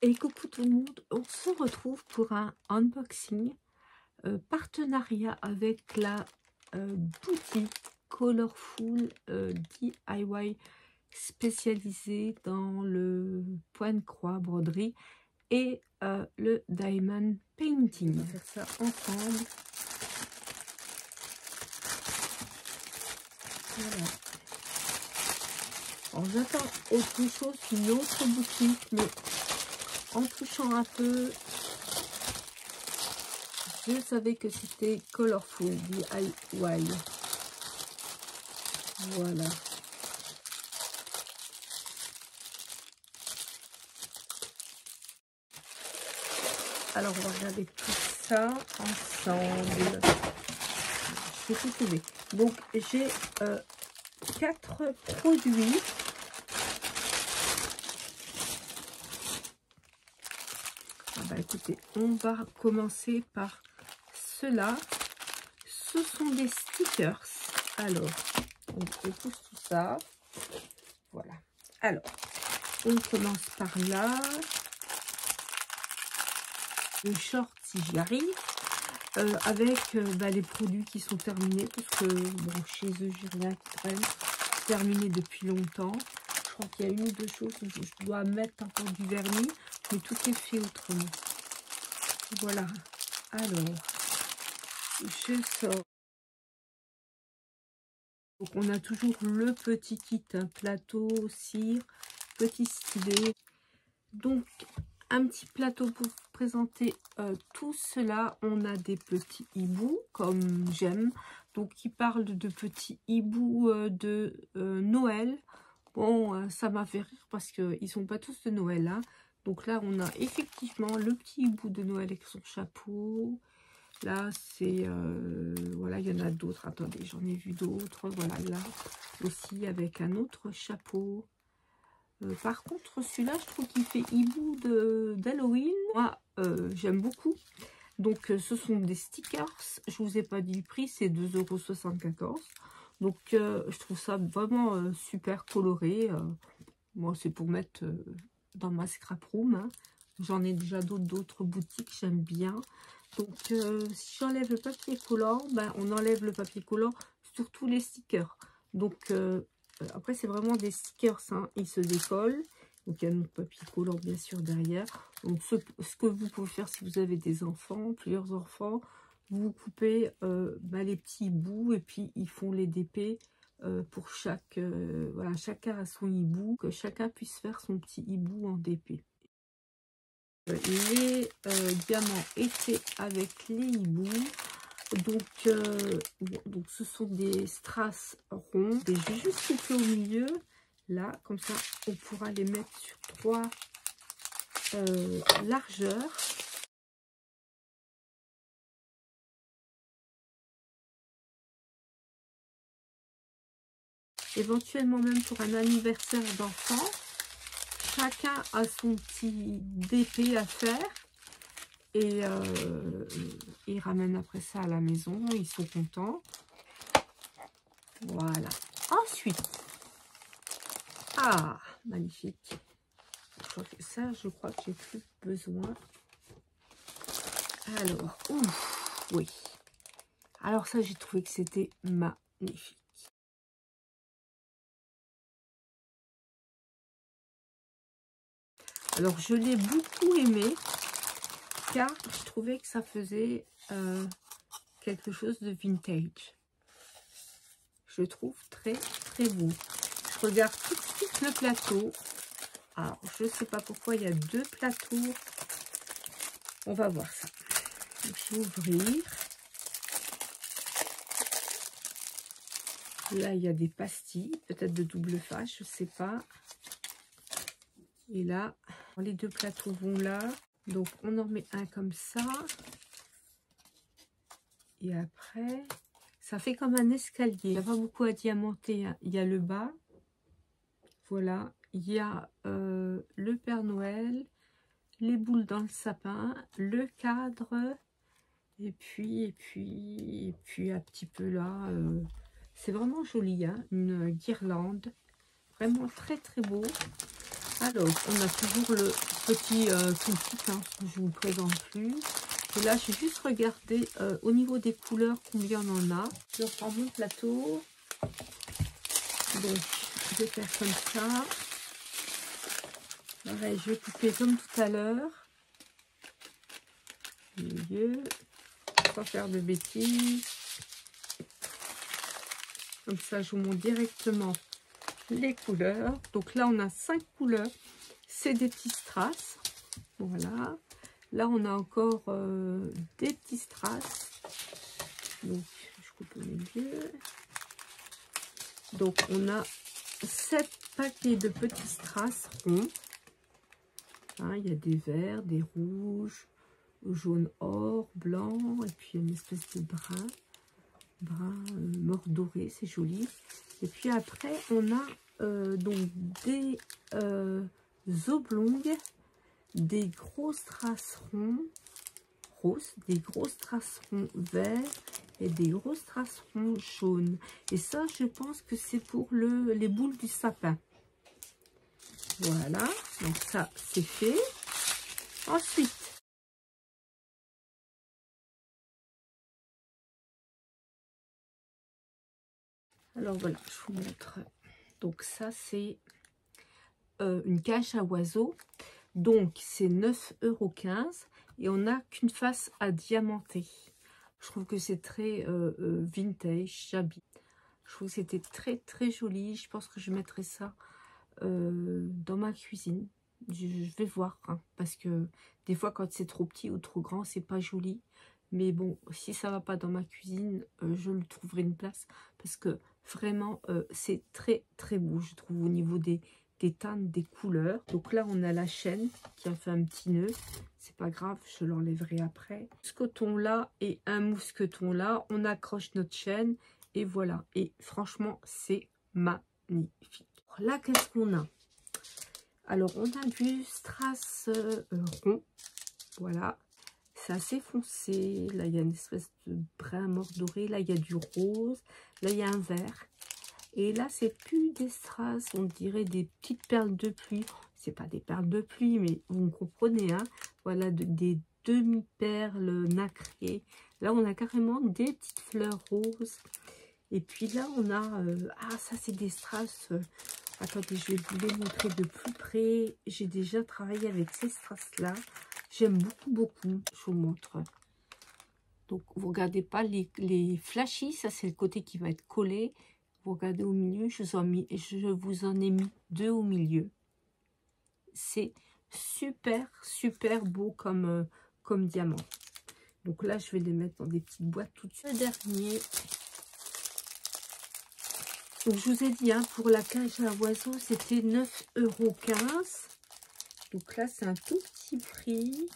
Et coucou tout le monde, on se retrouve pour un unboxing partenariat avec la boutique Colorful DIY spécialisée dans le point de croix broderie et le diamond painting. On va faire ça ensemble. Voilà. Alors j'attends autre chose, une autre boutique, mais en touchant un peu, je savais que c'était Colorful DIY. Voilà. Alors on va regarder tout ça ensemble. Je vais tout trouver. Donc j'ai 4 produits. Écoutez, on va commencer par cela. Ce sont des stickers. Alors, on pousse tout ça. Voilà. Alors, on commence par là. Le short si j'y arrive. Avec les produits qui sont terminés. Parce que bon, chez eux, j'ai rien qui traîne. Terminé depuis longtemps. Je crois qu'il y a une ou deux choses où je dois mettre encore du vernis. Mais tout est fait autrement. Voilà. Alors, je sors. Donc, on a toujours le petit kit, un plateau, cire, petit stylet. Donc, un petit plateau pour vous présenter tout cela. On a des petits hiboux, comme j'aime. Donc, qui parlent de petits hiboux de Noël. Bon, ça m'a fait rire parce qu'ils ne sont pas tous de Noël, hein. Donc là, on a effectivement le petit hibou de Noël avec son chapeau. Là, c'est... voilà, il y en a d'autres. Attendez, j'en ai vu d'autres. Voilà, là aussi avec un autre chapeau. Par contre, celui-là, je trouve qu'il fait hibou d'Halloween. Moi, j'aime beaucoup. Donc, ce sont des stickers. Je vous ai pas dit le prix, c'est 2,74 €. Donc, je trouve ça vraiment super coloré. Moi, c'est pour mettre... dans ma scrap room, hein. J'en ai déjà d'autres boutiques, j'aime bien. Donc si j'enlève le papier collant, on enlève le papier collant sur tous les stickers. Donc après c'est vraiment des stickers, hein. Ils se décollent. Donc il y a notre papier collant bien sûr derrière. Donc ce que vous pouvez faire si vous avez des enfants, plusieurs enfants, vous coupez les petits bouts et puis ils font les DP. Pour chaque, voilà, chacun a son hibou, que chacun puisse faire son petit hibou en DP. Les diamants étaient avec les hiboux. Donc ce sont des strass ronds. Et j'ai juste coupé au milieu, là, comme ça, on pourra les mettre sur 3 largeurs. Éventuellement même pour un anniversaire d'enfant. Chacun a son petit DP à faire. Et ils ramènent après ça à la maison. Ils sont contents. Voilà. Ensuite. Ah, magnifique. Ça, je crois que j'ai plus besoin. Alors, ouf, oui. Alors ça, j'ai trouvé que c'était magnifique. Alors, je l'ai beaucoup aimé, car je trouvais que ça faisait quelque chose de vintage. Je le trouve très, très beau. Je regarde tout de suite le plateau. Alors, je ne sais pas pourquoi il y a 2 plateaux. On va voir ça. Donc, je vais ouvrir. Là, il y a des pastilles, peut-être de double face, je ne sais pas. Et là, les 2 plateaux vont là. Donc, on en met un comme ça. Et après, ça fait comme un escalier. Il n'y a pas beaucoup à diamanter, hein. Il y a le bas. Voilà. Il y a le Père Noël, les boules dans le sapin, le cadre. Et puis un petit peu là. C'est vraiment joli, hein. Une guirlande. Vraiment très, très beau. Alors, on a toujours le petit kit, hein, je ne vous le présente plus. Et là, j'ai juste regardé au niveau des couleurs combien on en a. Je prends mon plateau. Donc, je vais faire comme ça. Pareil, je vais couper comme tout à l'heure. Milieu. Pas faire de bêtises. Comme ça, je vous montre directement les couleurs. Donc là, on a 5 couleurs. C'est des petits strass. Voilà. Là, on a encore des petits strass. Donc, je coupe au milieu. Donc, on a 7 paquets de petits strass ronds. Hein, il y a des verts, des rouges, jaune or, blanc, et puis une espèce de brun mort doré, c'est joli. Et puis après, on a donc des oblongues, des gros strass ronds roses, des gros strass ronds verts et des gros strass ronds jaunes. Et ça, je pense que c'est pour les boules du sapin. Voilà, donc ça, c'est fait. Ensuite, alors voilà, je vous montre. Donc ça, c'est une cage à oiseaux. Donc, c'est 9,15 € et on n'a qu'une face à diamanter. Je trouve que c'est très vintage, shabby. Je trouve que c'était très très joli. Je pense que je mettrai ça dans ma cuisine. Je vais voir, hein, parce que des fois quand c'est trop petit ou trop grand, c'est pas joli. Mais bon, si ça va pas dans ma cuisine, je lui trouverai une place parce que vraiment c'est très très beau, je trouve, au niveau des teintes, des couleurs. Donc là, on a la chaîne qui a fait un petit nœud. C'est pas grave, je l'enlèverai après. Mousqueton là et un mousqueton là. On accroche notre chaîne et voilà. Et franchement, c'est magnifique. Là, qu'est-ce qu'on a? Alors, on a du strass rond. Voilà. C'est assez foncé. Là, il y a une espèce de brun mort doré. Là, il y a du rose. Là, il y a un vert. Et là, c'est plus des strass, on dirait des petites perles de pluie. C'est pas des perles de pluie, mais vous me comprenez, hein. Voilà, des demi-perles nacrées. Là, on a carrément des petites fleurs roses. Et puis là, on a... ah, ça, c'est des strass. Attendez, je vais vous les montrer de plus près. J'ai déjà travaillé avec ces strass-là. J'aime beaucoup, beaucoup. Je vous montre. Donc, vous regardez pas les flashy. Ça, c'est le côté qui va être collé. Vous regardez au milieu, je vous en ai mis 2 au milieu. C'est super, super beau comme diamant. Donc là, je vais les mettre dans des petites boîtes tout de suite. Le dernier. Donc, je vous ai dit, hein, pour la cage à oiseaux, c'était 9,15 €. Donc là, c'est un tout petit prix.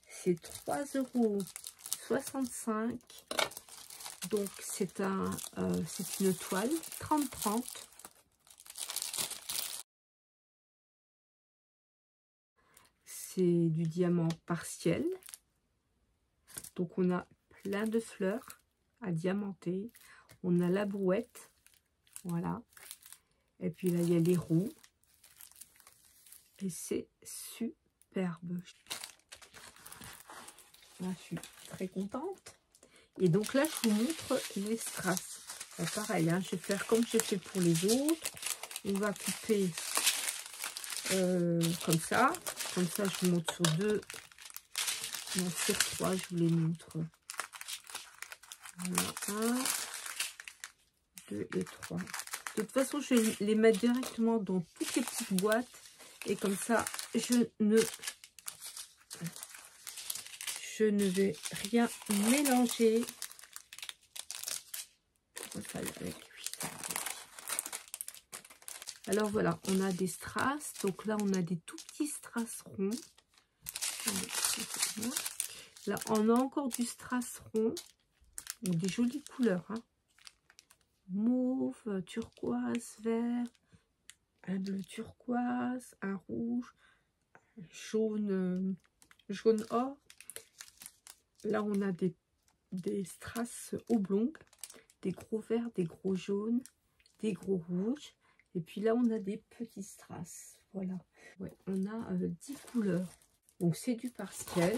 C'est 3,65 €. Donc, c'est une toile 30-30. C'est du diamant partiel. Donc, on a plein de fleurs à diamanter. On a la brouette. Voilà. Et puis là, il y a les roues. Et c'est superbe. Là, je suis très contente. Et donc là, je vous montre les strass. Bon, pareil, hein, je vais faire comme j'ai fait pour les autres. On va couper comme ça. Comme ça, je vous montre sur 2. Non, sur 3, je vous les montre. Voilà, 1, 2 et 3. De toute façon, je vais les mettre directement dans toutes les petites boîtes. Et comme ça, je ne vais rien mélanger. Alors voilà, on a des strass. Donc là, on a des tout petits strass ronds. Là, on a encore du strass rond. Donc des jolies couleurs, hein. Mauve, turquoise, vert, un bleu turquoise, un rouge, jaune, jaune or. Là, on a des strass oblongues, des gros verts, des gros jaunes, des gros rouges. Et puis là, on a des petits strass. Voilà, ouais, on a 10 couleurs. Donc c'est du partiel.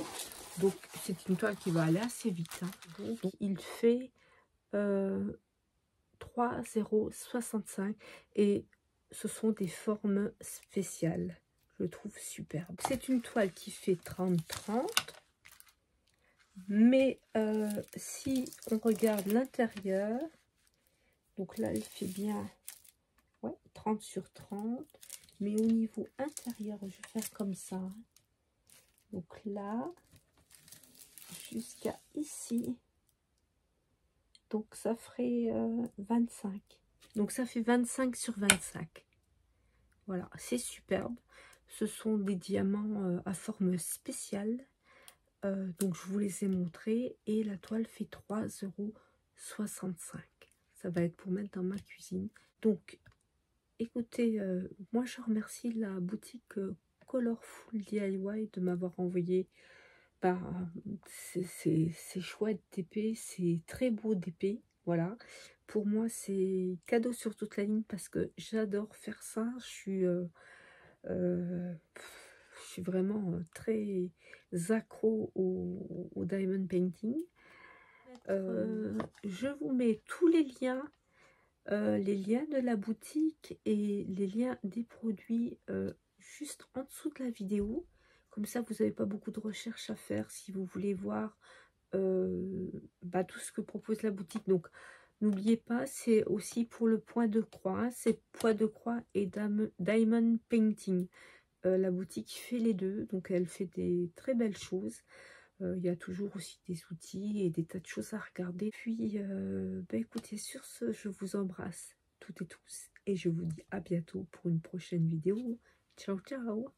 Donc c'est une toile qui va aller assez vite. Hein. Donc il fait 3,065 et ce sont des formes spéciales. Je le trouve superbe. C'est une toile qui fait 30-30. Mais si on regarde l'intérieur, donc là, elle fait bien 30 sur 30. Mais au niveau intérieur, je vais faire comme ça. Donc là, jusqu'à ici. Donc ça ferait 25. Donc ça fait 25 sur 25. Voilà, c'est superbe. Ce sont des diamants à forme spéciale. Donc je vous les ai montrés. Et la toile fait 3,65 €. Ça va être pour mettre dans ma cuisine. Donc écoutez, moi je remercie la boutique Colorful DIY de m'avoir envoyé ces chouettes d'épée, ces très beaux d'épée. Voilà, pour moi c'est cadeau sur toute la ligne parce que j'adore faire ça. Je suis vraiment très accro au diamond painting. Je vous mets tous les liens de la boutique et les liens des produits juste en dessous de la vidéo. Comme ça, vous n'avez pas beaucoup de recherches à faire si vous voulez voir tout ce que propose la boutique. Donc, n'oubliez pas, c'est aussi pour le point de croix. Hein, c'est point de croix et diamond painting. La boutique fait les deux, donc elle fait des très belles choses. Il y a toujours aussi des outils et des tas de choses à regarder. Puis, écoutez, sur ce, je vous embrasse toutes et tous. Et je vous dis à bientôt pour une prochaine vidéo. Ciao, ciao!